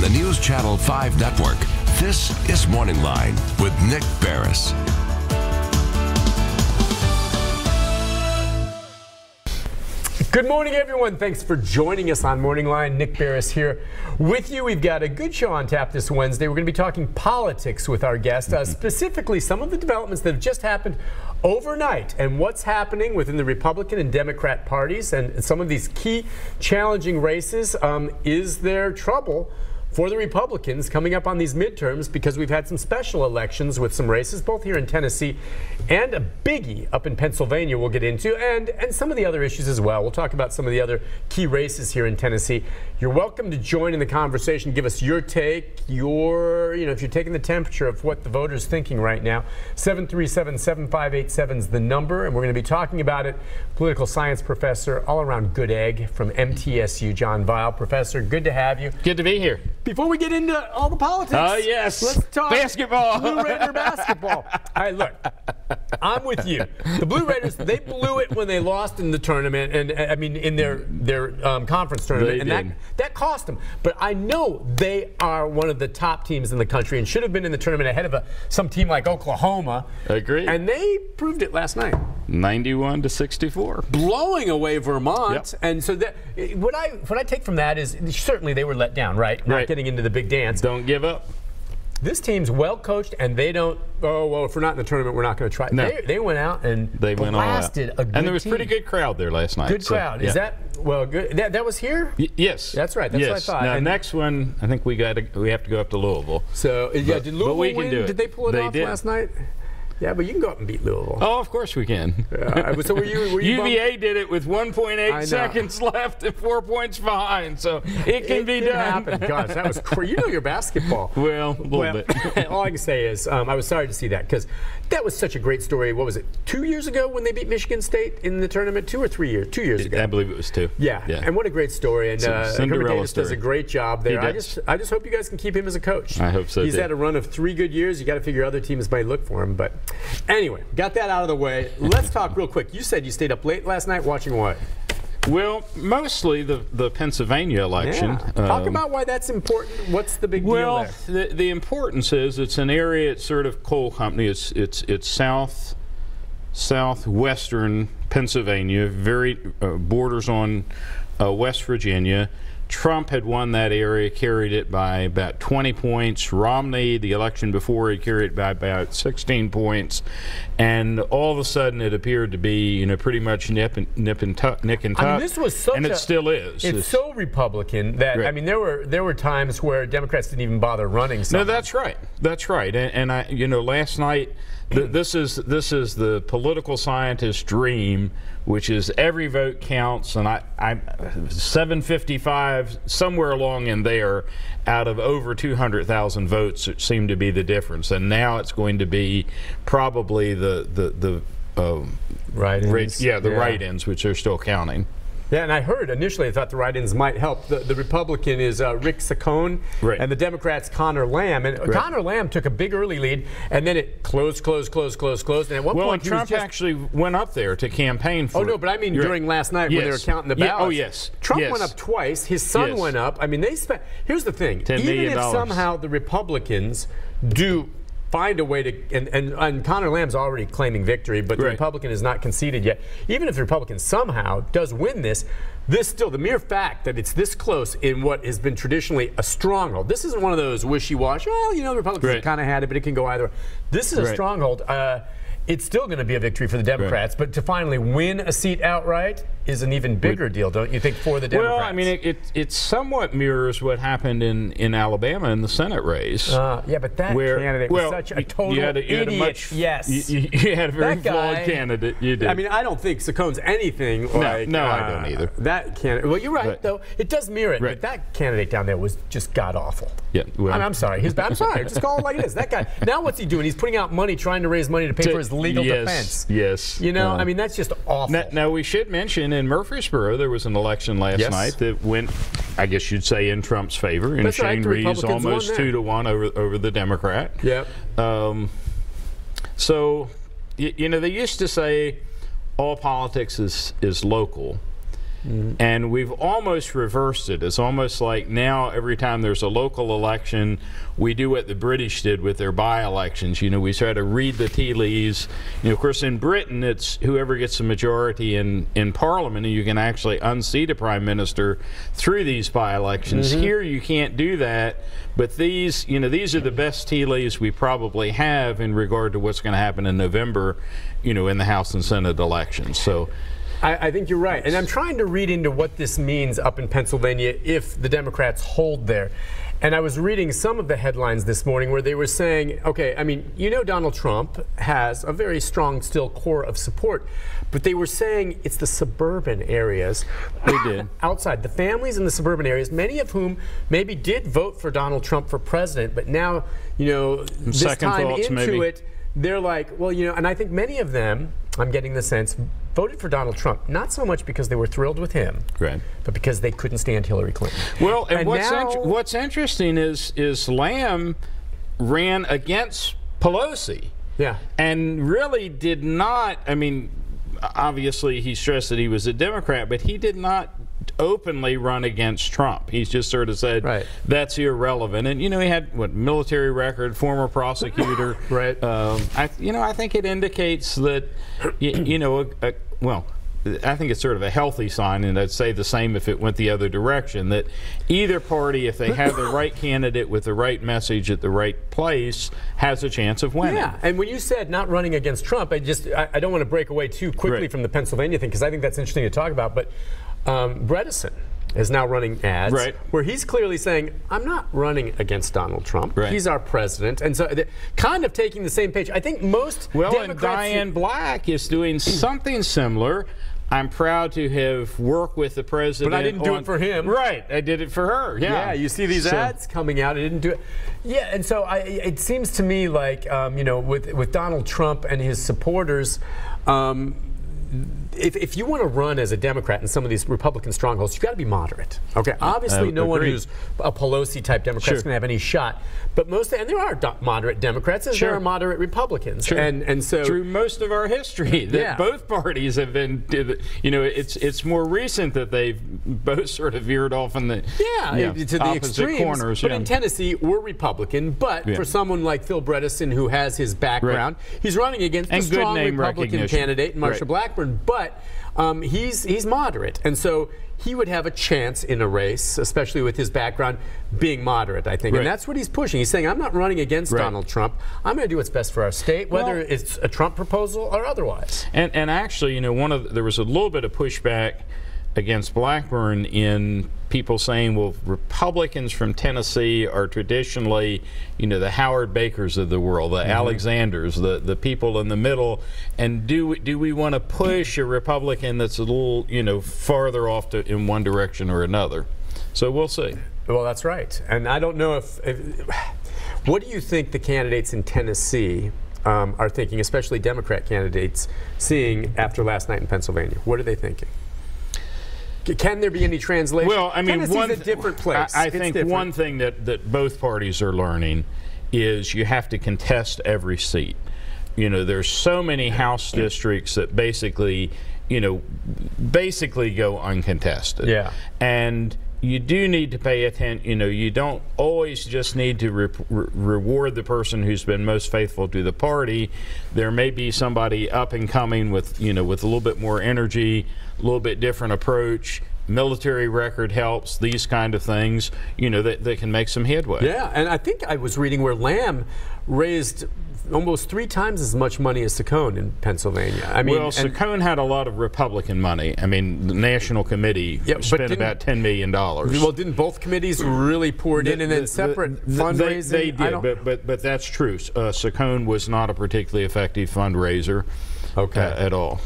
the News Channel 5 network, this is Morning Line with Nick Beres. Good morning, everyone. Thanks for joining us on Morning Line. Nick Beres here with you. We've got a good show on tap this Wednesday. We're going to be talking politics with our guest, specifically some of the developments that have just happened overnight and what's happening within the Republican and Democrat parties and some of these key challenging races. Is there trouble for the Republicans coming up on these midterms, because we've had some special elections with some races both here in Tennessee and a biggie up in Pennsylvania we'll get into, and some of the other issues as well. We'll talk about some of the other key races here in Tennessee. You're welcome to join in the conversation. Give us your take, if you're taking the temperature of what the voters thinking right now. 737-7587 is the number, and we're going to be talking about it. Political science professor, all around good egg from MTSU, John Weil. Professor, good to have you. Good to be here. Before we get into all the politics, yes, let's talk basketball. Blue Raider basketball. All right, look, I'm with you. The Blue Raiders, they blew it when they lost in the tournament, and I mean in their conference tournament, and that cost them. But I know they are one of the top teams in the country and should have been in the tournament ahead of some team like Oklahoma. Agreed. And they proved it last night. 91-64, blowing away Vermont. Yep. And so what I take from that is certainly they were let down, right? Not getting into the big dance. Don't give up. This team's well coached, and they don't. Oh well, if we're not in the tournament, we're not going to try. No. They went out and they blasted a good and there was team. Pretty good crowd there last night. Good crowd. Yeah. Is that good? That was here? Yes. That's right. That's what I thought. Now, and next one, I think we have to go up to Louisville. So yeah, did Louisville we can win? do it. Did they pull it off last night? Yeah, but you can go up and beat Louisville. Oh, of course we can. So were you UVA did it with 1.8 seconds left and 4 points behind, so it can be done. Happen. Gosh, that was crazy. You know your basketball. Well, a little bit. All I can say is I was sorry to see that, because that was such a great story. What was it, 2 years ago when they beat Michigan State in the tournament? 2 or 3 years? 2 years ago. I believe it was 2. Yeah, and what a great story. And Herman Davis does a great job there. I just hope you guys can keep him as a coach. I hope so, He's had a run of 3 good years. You got to figure other teams might look for him. But anyway, got that out of the way. Let's talk real quick. You said you stayed up late last night watching what? Well, mostly the Pennsylvania election. Yeah. Talk about why that's important. What's the big deal there? Well, the importance is it's an area. It's sort of coal company. It's southwestern Pennsylvania. Very borders on West Virginia. Trump had won that area, carried it by about 20 points. Romney, the election before, he carried it by about 16 points. And all of a sudden, it appeared to be, pretty much nip and tuck. I mean, this was such and it still is. It's so Republican that I mean, there were times where Democrats didn't even bother running. No, that's right. That's right. And I, last night, this is the political scientist's dream, which is every vote counts, and I'm 755 somewhere along in there out of over 200,000 votes. It seemed to be the difference, and now it's going to be probably the write-ins. The write-ins, which they're still counting. Yeah, and I heard initially I thought the write-ins might help. The Republican is Rick Saccone, and the Democrat's Connor Lamb. And Connor Lamb took a big early lead, and then it closed. And at one point, Trump actually went up there to campaign for. Oh no, but I mean during last night when they were counting the ballots. Oh yes. Trump went up twice. His son went up. I mean, they spent. Here's the thing: $10 million. Even if somehow the Republicans do find a way to, and Connor Lamb's already claiming victory, but the Republican is not conceded yet. Even if the Republican somehow does win this still, the mere fact that it's this close in what has been traditionally a stronghold. This isn't one of those wishy-washy, well, the Republicans kind of had it, but it can go either way. This is a stronghold. It's still going to be a victory for the Democrats, but to finally win a seat outright is an even bigger deal, don't you think, for the Democrats? Well, I mean, it somewhat mirrors what happened in Alabama in the Senate race. Yeah, but that candidate was such a total idiot. You had a very flawed candidate. You did. I mean, I don't think Saccone's anything like. No, I don't either. That candidate. Well, you're right, though. It does mirror it, but that candidate down there was just god awful. Yeah. Well, I'm sorry. I'm sorry. Just call it like it is. That guy. Now, what's he doing? He's putting out money, trying to raise money to pay for his legal defense. Yes. I mean, that's just awful. Now, we should mention in Murraysboro there was an election last night that went, I guess you'd say, in Trump's favor, and Shane Reeves almost 2-1 over the Democrat. Yep. So, they used to say all politics is local. and we've almost reversed it. It's almost like now every time there's a local election, we do what the British did with their by-elections. You know, we try to read the tea leaves. You know, of course, in Britain, it's whoever gets the majority in Parliament, and you can actually unseat a prime minister through these by-elections. Here, you can't do that. But these, you know, these are the best tea leaves we probably have in regard to what's going to happen in November, you know, in the House and Senate elections. So I think you're right. And I'm trying to read into what this means up in Pennsylvania if the Democrats hold there. And I was reading some of the headlines this morning where they were saying, okay, I mean, you know, Donald Trump has a very strong still core of support, but they were saying it's the suburban areas. They did. Outside, the families in the suburban areas, many of whom maybe did vote for Donald Trump for president, but now, you know, this time into it, they're like, well, you know, and I think many of them, I'm getting the sense, voted for Donald Trump, not so much because they were thrilled with him, right, but because they couldn't stand Hillary Clinton. Well, and what's interesting is Lamb ran against Pelosi. Yeah. And really did not, I mean, obviously he stressed that he was a Democrat, but he did not openly run against Trump. He's just sort of said, right, that's irrelevant. And, you know, he had, what, military record, former prosecutor. Right. I think it indicates that, you know, well, I think it's sort of a healthy sign, and I'd say the same if it went the other direction, that either party, if they have the right candidate with the right message at the right place, has a chance of winning. Yeah, and when you said not running against Trump, I don't want to break away too quickly from the Pennsylvania thing, because I think that's interesting to talk about, but Bredesen is now running ads where he's clearly saying, I'm not running against Donald Trump. He's our president. And so kind of taking the same page. I think most Democrats... and Diane Black is doing something similar. I'm proud to have worked with the president. But I didn't do it for him. Right, I did it for her. Yeah, you see these ads coming out. I didn't do it. Yeah, and so it seems to me like, you know, with Donald Trump and his supporters, if you want to run as a Democrat in some of these Republican strongholds, you've got to be moderate. Okay, obviously no one who's a Pelosi-type Democrat is going to have any shot. But and there are moderate Democrats, and there are moderate Republicans. And so through most of our history, that both parties have been, you know, it's more recent that they've both sort of veered off in the to the extremes. Corners. But in Tennessee, we're Republican. But for someone like Phil Bredesen, who has his background, he's running against a strong Republican candidate, Marsha Blackburn. But he's moderate, and so he would have a chance in a race, especially with his background, being moderate, I think. And that's what he's pushing. He's saying, I'm not running against Donald Trump. I'm going to do what's best for our state, whether it's a Trump proposal or otherwise. And actually, you know, there was a little bit of pushback against Blackburn in people saying, well, Republicans from Tennessee are traditionally, you know, the Howard Bakers of the world, the Alexanders, the people in the middle, and do we want to push a Republican that's a little, you know, farther off in one direction or another? So we'll see. Well, that's right. And I don't know if what do you think the candidates in Tennessee are thinking, especially Democrat candidates, seeing after last night in Pennsylvania? What are they thinking? Can there be any translation? Well, I mean, Tennessee's a different place. I think one thing that both parties are learning is you have to contest every seat. You know, there's so many House districts that basically, you know, go uncontested. Yeah. And you do need to pay attention. You know, you don't always just need to reward the person who's been most faithful to the party. There may be somebody up and coming with, you know, with a little bit more energy, a little bit different approach. Military record helps, these kind of things, you know, that can make some headway. Yeah, and I think I was reading where Lamb raised almost 3 times as much money as Saccone in Pennsylvania. I mean, well, Saccone had a lot of Republican money. I mean, the National Committee spent about $10 million. Well, didn't both committees really pour it in and then separate fundraising? They did, but that's true. Saccone was not a particularly effective fundraiser at all.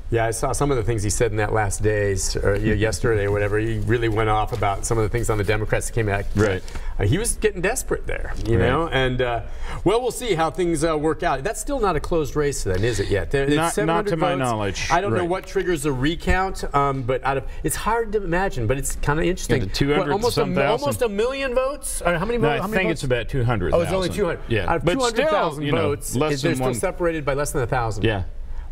Yeah, I saw some of the things he said in that last days, or yesterday or whatever. He really went off about some of the things on the Democrats that came out. Right. He was getting desperate there, you know. And well, we'll see how things work out. That's still not a closed race, then, is it yet? Not to my knowledge. I don't know what triggers a recount, but it's hard to imagine. But it's kind of interesting. Yeah, 200 almost a million votes. Or how many votes? I think it's about 200,000. Oh, it's only 200. Yeah, out of 200,000 votes, they're still separated by less than 1,000. Yeah.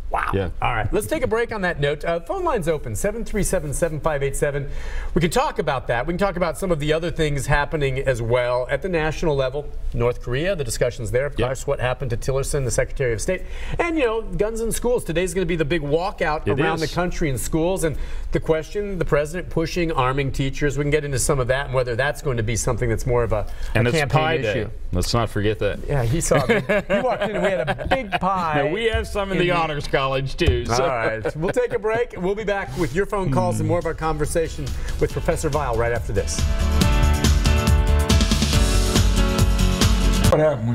Wow. Yeah. All right. Let's take a break on that note. Phone line's open, 737-7587. We can talk about that. We can talk about some of the other things happening as well at the national level. North Korea, the discussions there, of course, what happened to Tillerson, the Secretary of State. And, guns in schools. Today's going to be the big walkout around the country in schools. And the question, the president pushing arming teachers. We can get into some of that and whether that's going to be something that's more of a campaign issue. Let's not forget that. Yeah, he saw me. He walked in and we had a big pie. Now, we have some in the Honors College, too. So. All right. We'll take a break. We'll be back with your phone calls and more of our conversation with Professor Weil right after this. What happened when